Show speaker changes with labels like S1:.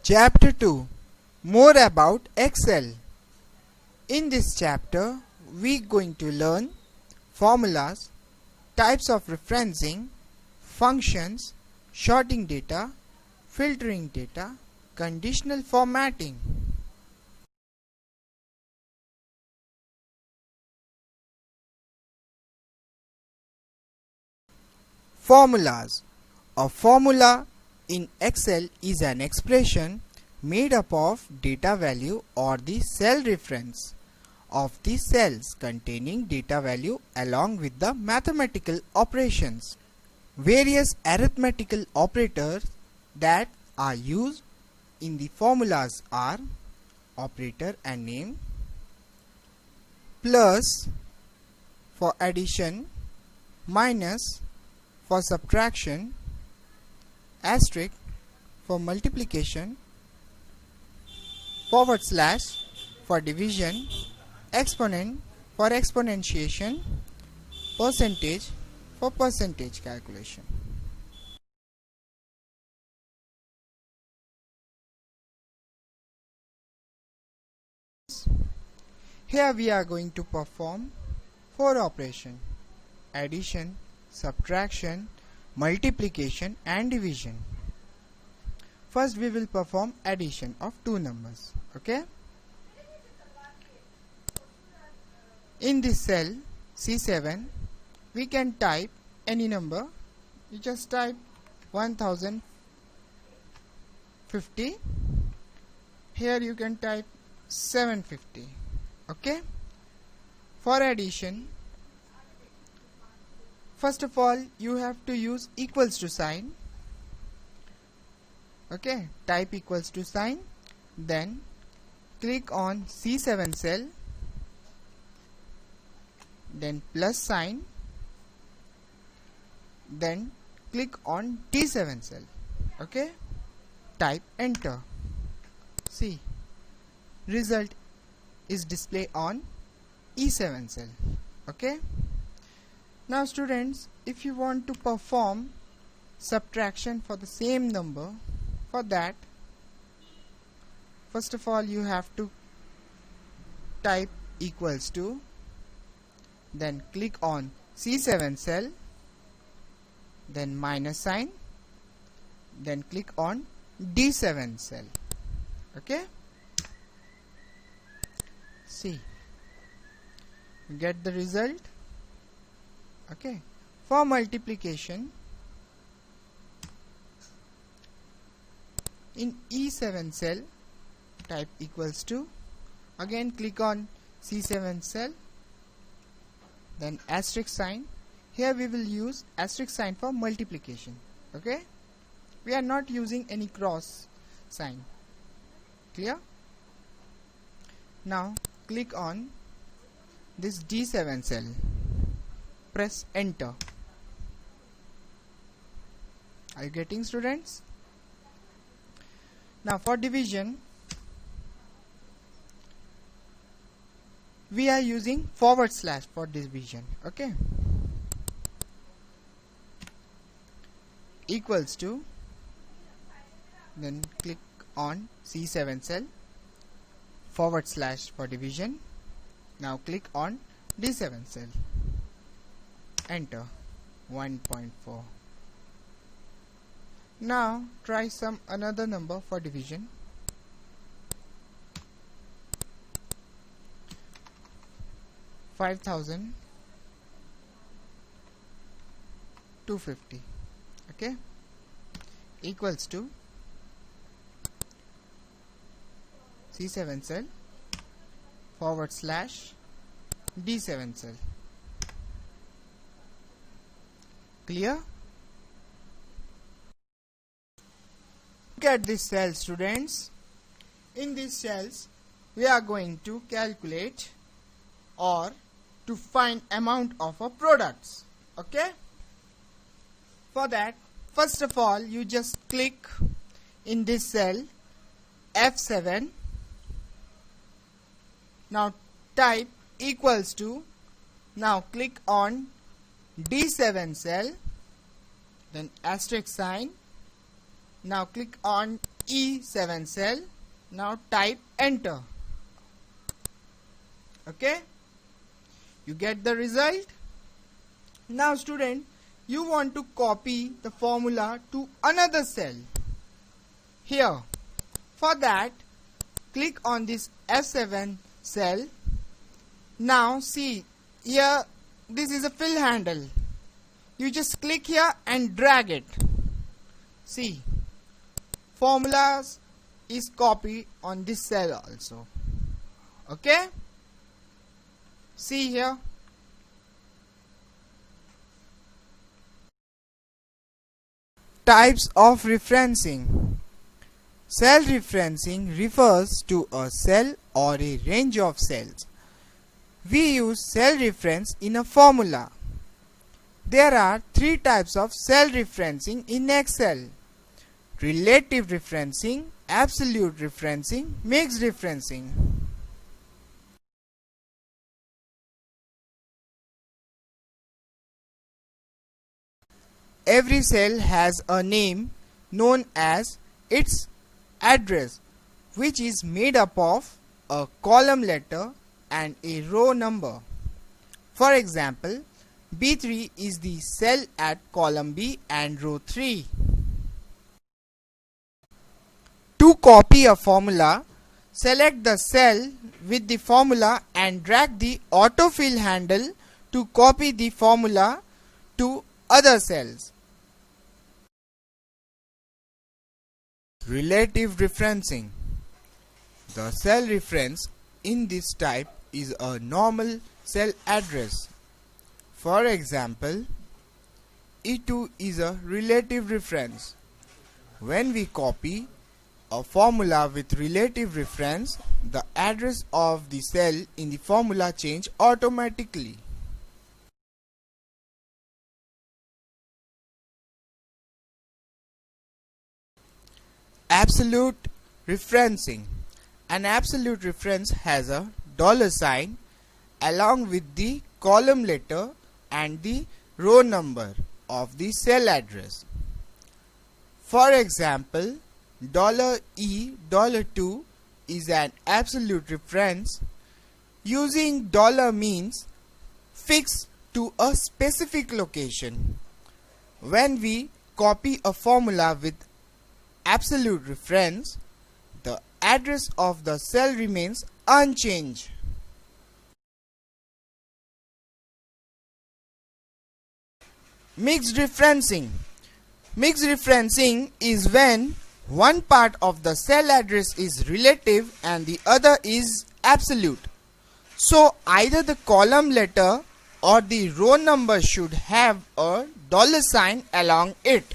S1: Chapter 2. More about Excel. In this chapter, we going to learn formulas, types of referencing, functions, sorting data, filtering data, conditional formatting. Formulas. A formula in Excel is an expression made up of data value or the cell reference of the cells containing data value along with the mathematical operations. Various arithmetical operators that are used in the formulas are operator and name, plus for addition, minus for subtraction, asterisk for multiplication, forward slash for division, exponent for exponentiation, percentage for percentage calculation. Here we are going to perform 4 operations: addition, subtraction, multiplication and division. First we will perform addition of two numbers. Okay. In this cell C7 we can type any number. You just type 1050. Here you can type 750. Okay. For addition, first of all you have to use equals to sign. Okay, type equals to sign, then click on C7 cell, then plus sign, then click on D7 cell. Okay, type enter. See, result is displayed on E7 cell. Okay. Now students, if you want to perform subtraction for the same number, for that first of all you have to type equals to, then click on C7 cell, then minus sign, then click on D7 cell. Okay, see, you get the result. Okay, for multiplication, in E7 cell type equals to, again click on C7 cell, then asterisk sign. Here we will use asterisk sign for multiplication. Okay, we are not using any cross sign. Clear? Now click on this D7 cell, press enter. Are you getting, students? Now for division, we are using forward slash for division. Okay, equals to, then click on C7 cell, forward slash for division. Now click on D7 cell, enter. 1.4. Now try some another number for division. $5,250. Okay, equals to C7 cell, forward slash D7 cell. Clear? Look at this cell, students. In these cells we are going to calculate or to find amount of our products. Okay, for that first of all you just click in this cell F7. Now type equals to, now click on D7 cell, then asterisk sign, Now click on E7 cell. Now type enter. Okay, you get the result. Now student, you want to copy the formula to another cell. Here, for that, click on this F7 cell. Now see, here this is a fill handle. You just click here and drag it. See, formulas is copied on this cell also. Okay, see here. Types of referencing. Cell referencing refers to a cell or a range of cells. We use cell reference in a formula. There are three types of cell referencing in Excel: relative referencing, absolute referencing, mixed referencing. Every cell has a name known as its address, which is made up of a column letter and a row number. For example, B3 is the cell at column B and row 3. To copy a formula, select the cell with the formula and drag the autofill handle to copy the formula to other cells. Relative referencing. The cell reference in this type is a normal cell address. For example, E2 is a relative reference. When we copy a formula with relative reference, the address of the cell in the formula change automatically. Absolute referencing. An absolute reference has a $sign along with the column letter and the row number of the cell address. For example, $E$2 is an absolute reference. Using dollar means fixed to a specific location. When we copy a formula with absolute reference, the address of the cell remains unchanged. Mixed referencing. Mixed referencing is when one part of the cell address is relative and the other is absolute. So either the column letter or the row number should have a $sign along it.